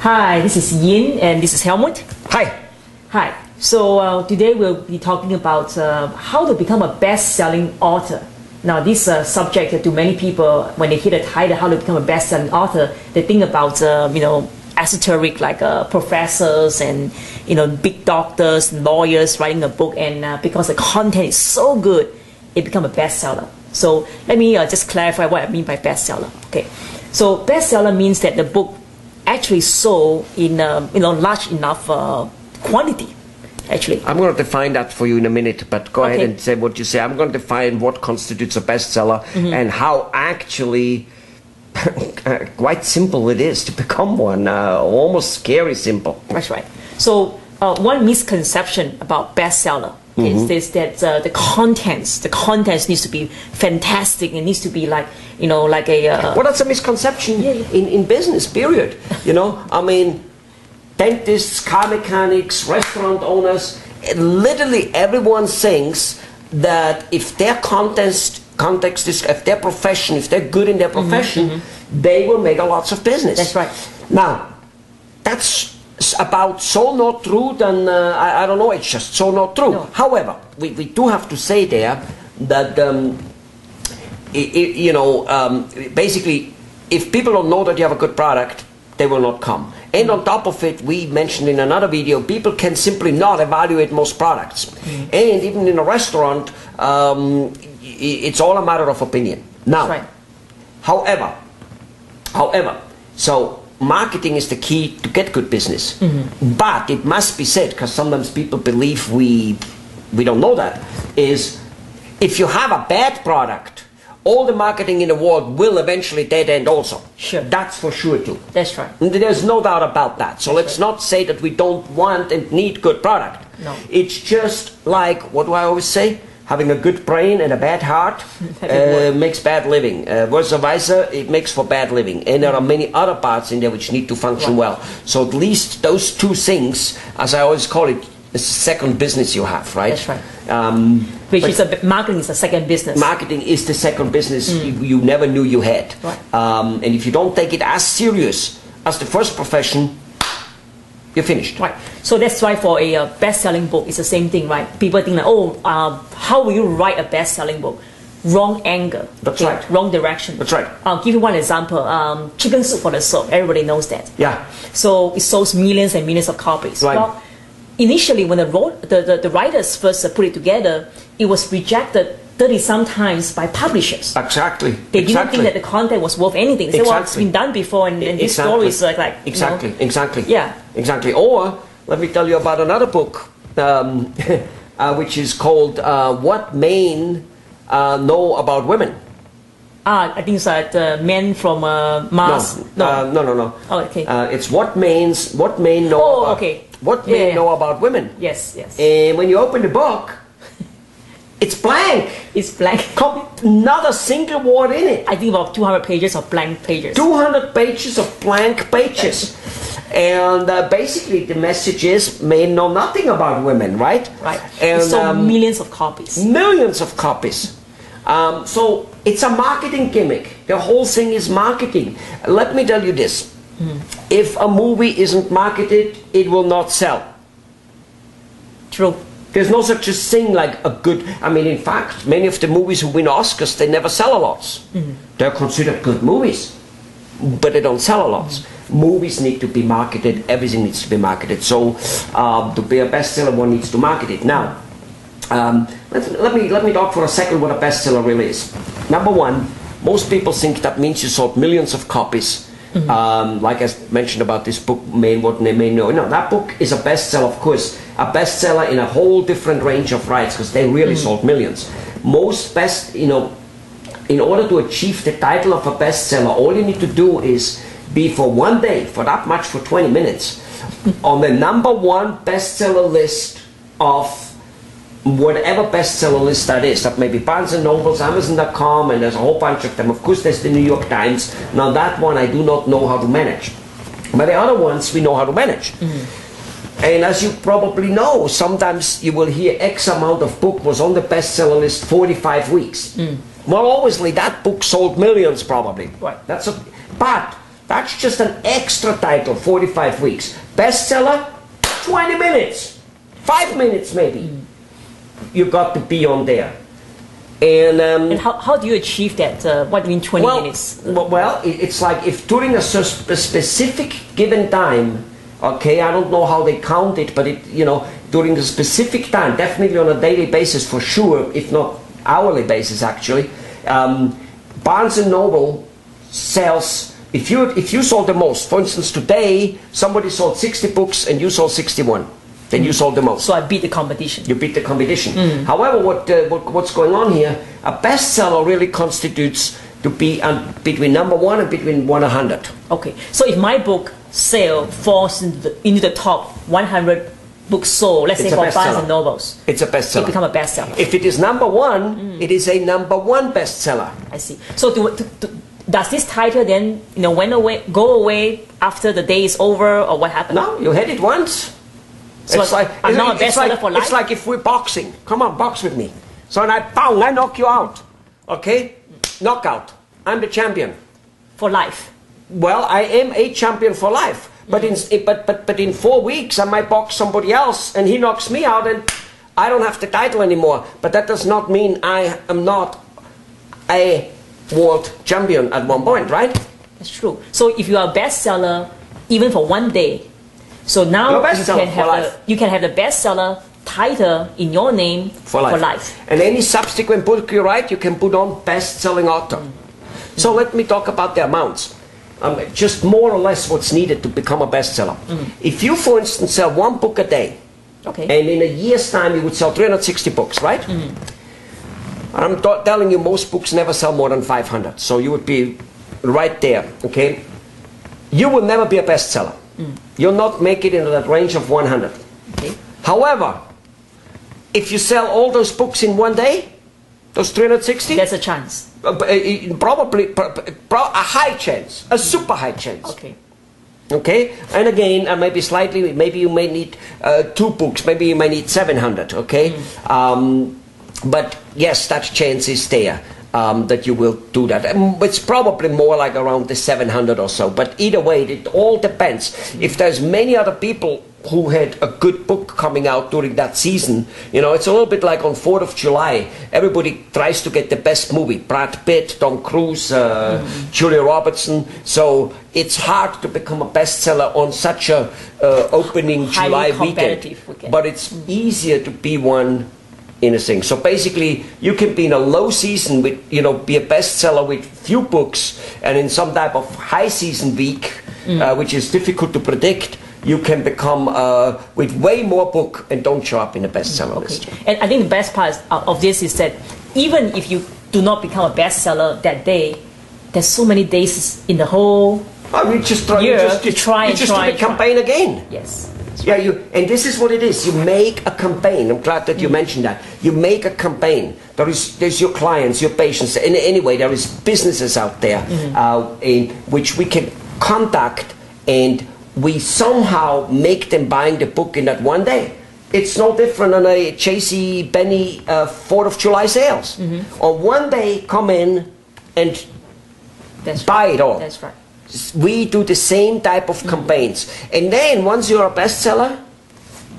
Hi, this is Yin and this is Helmut. Hi. Hi. So today we'll be talking about how to become a best-selling author. Now this subject to many people, when they hear the title, how to become a best-selling author, they think about esoteric like professors and big doctors, lawyers writing a book, and because the content is so good, it become a bestseller. So let me just clarify what I mean by bestseller. Okay, so bestseller means that the book actually sold in large enough quantity. Actually, I'm going to define that for you in a minute, but go ahead and say what you say. I'm going to define what constitutes a bestseller and how actually quite simple it is to become one, almost scary simple. That's right. So one misconception about bestseller is this, that the contents needs to be fantastic. It needs to be like, like a... well, that's a misconception in business, period. I mean, dentists, car mechanics, restaurant owners, literally everyone thinks that if their context is, if their profession, if they're good in their profession, they will make a lots of business. That's right. Now, that's about so not true, then I don't know, it's just so not true. No. However, we do have to say there that, basically, if people don't know that you have a good product, they will not come. And on top of it, we mentioned in another video, people can simply not evaluate most products. And even in a restaurant, it's all a matter of opinion. Now, right. however, so marketing is the key to get good business. But it must be said, because sometimes people believe we don't know that, is if you have a bad product, all the marketing in the world will eventually dead end also. Sure. That's for sure too. That's right. And there's no doubt about that. So let's not say that we don't want and need good product. No. It's just like, what do I always say? Having a good brain and a bad heart makes bad living. Vice versa, it makes for bad living. And there are many other parts in there which need to function well. So at least those two things, as I always call it, is the second business you have, right? That's right. Marketing is the second business. Marketing is the second business you never knew you had. Right. And if you don't take it as serious as the first profession, you're finished. Right. So that's why for a best-selling book, it's the same thing, right? People think like, how will you write a best-selling book? Wrong angle. That's right. Wrong direction. That's right. I'll give you one example. Chicken Soup for the Soul. Everybody knows that. Yeah. So it sells millions and millions of copies. Right. Well, initially, when the writers first put it together, it was rejected 30-some times by publishers. Exactly. They didn't think that the content was worth anything. They said, well, it's been done before, and this story is like exactly. Exactly. Yeah. Exactly. Or let me tell you about another book, which is called "What Men Know About Women." I think it's Men from Mars. No. Oh, okay. It's what men know. Oh, okay. What men know about women. Yes, yes. And when you open the book, it's blank. It's blank. Not a single word in it. I think about 200 pages of blank pages. 200 pages of blank pages. And basically the message is men know nothing about women, right? Right. And so millions of copies. Millions of copies. So it's a marketing gimmick. The whole thing is marketing. Let me tell you this. If a movie isn't marketed, it will not sell. True. There's no such a thing like a good... I mean, in fact, many of the movies who win Oscars, they never sell a lot. They're considered good movies, but they don't sell a lot. Movies need to be marketed. Everything needs to be marketed. So to be a bestseller, one needs to market it. Now, let me talk for a second what a bestseller really is. Number one, most people think that means you sold millions of copies. Like I mentioned about this book, What Men Know. No, that book is a bestseller, of course. A bestseller in a whole different range of rights, because they really sold millions. Most in order to achieve the title of a bestseller, all you need to do is be for one day, for that much, for 20 minutes, on the #1 bestseller list of whatever bestseller list that is. That may be Barnes & Noble's, Amazon.com, and there's a whole bunch of them. Of course, there's the New York Times. Now, that one I do not know how to manage. But the other ones we know how to manage. And as you probably know, sometimes you will hear X amount of book was on the bestseller list 45 weeks. Well, obviously, that book sold millions probably. Right. But That's just an extra title, 45 weeks. Bestseller, 20 minutes, 5 minutes maybe. You've got to be on there. And how do you achieve that? What do you mean 20 minutes? Well, it's like if during a specific given time, okay, I don't know how they count it, but during a specific time, definitely on a daily basis for sure, if not hourly basis actually, Barnes & Noble sells, if you sold the most, for instance today, somebody sold 60 books and you sold 61. Then you sold the most. So I beat the competition. You beat the competition. However, what's going on here, a bestseller really constitutes to be between number 1 and between 100. Okay, so if my book sale falls into the top 100 books sold, let's say for Barnes & Nobles, it's a bestseller. It become a bestseller. If it is number 1, it is a number 1 bestseller. I see. So does this title then go away after the day is over, or what happens? No, you had it once. So it's like, I'm not a bestseller for life? It's like if we're boxing. Come on, box with me. So I knock you out. Okay? Knockout. I'm the champion. For life. Well, I am a champion for life. But in 4 weeks I might box somebody else and he knocks me out and I don't have the title anymore. But that does not mean I am not a world champion at one point, right? That's true. So if you are a bestseller even for one day, so now you can have the bestseller title in your name for life. And any subsequent book you write, you can put on best-selling author. So let me talk about the amounts. Just more or less what's needed to become a bestseller. If you, for instance, sell 1 book a day, and in a year's time you would sell 360 books, right? I'm telling you, most books never sell more than 500. So you would be right there, okay? You will never be a bestseller. You'll not make it into that range of 100. Okay. However, if you sell all those books in one day, those 360, there's a chance. Probably a high chance, a super high chance. Okay. Okay, and again, maybe you may need 2 books, maybe you may need 700. Okay, but yes, that chance is there. That you will do that. It's probably more like around the 700 or so. But either way, it all depends. If there's many other people who had a good book coming out during that season, it's a little bit like on 4th of July. Everybody tries to get the best movie. Brad Pitt, Tom Cruise, Julia Robertson. So it's hard to become a bestseller on such a opening July weekend. But it's easier to be one in a thing. So basically, you can be in a low season with, be a bestseller with few books, and in some type of high season week, which is difficult to predict, you can become with way more book and don't show up in the bestseller list. And I think the best part of this is that even if you do not become a bestseller that day, there's so many days in the whole year to try and do the campaign again. Yes. Yeah, and this is what it is. You make a campaign. I'm glad that you mentioned that. You make a campaign. There's your clients, your patients. Anyway, there is businesses out there in which we can contact, and we somehow make them buying the book in that one day. It's no different than a J.C. Penney 4th of July sales. On one day, come in and buy it all. That's right. We do the same type of campaigns. And then once you're a bestseller,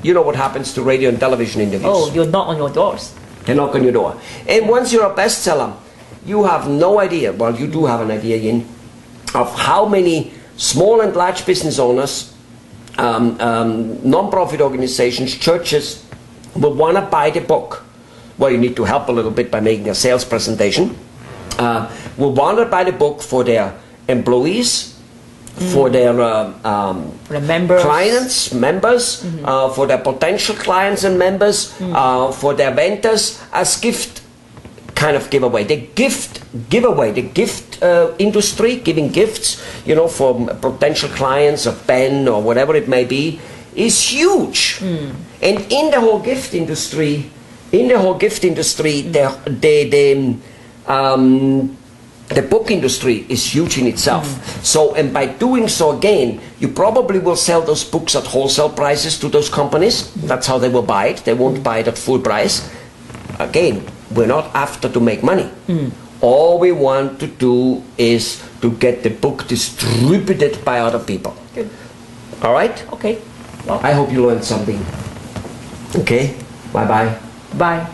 you know what happens to radio and television interviews. Oh, you're not on your doors. They knock on your door. And once you're a bestseller, you have no idea, well, you do have an idea, Yin, of how many small and large business owners, non-profit organizations, churches will want to buy the book. Well, you need to help a little bit by making a sales presentation. Will want to buy the book for their employees, for their members, for their potential clients and members, for their vendors, as gift kind of giveaway. The gift industry, giving gifts, for potential clients, a pen or whatever it may be, is huge. And in the whole gift industry, the book industry is huge in itself. So, and by doing so again, you probably will sell those books at wholesale prices to those companies. That's how they will buy it. They won't buy it at full price. Again, we're not after to make money. All we want to do is to to get the book distributed by other people. Good. All right? Okay. Well, I hope you learned something. Okay? Bye-bye. bye.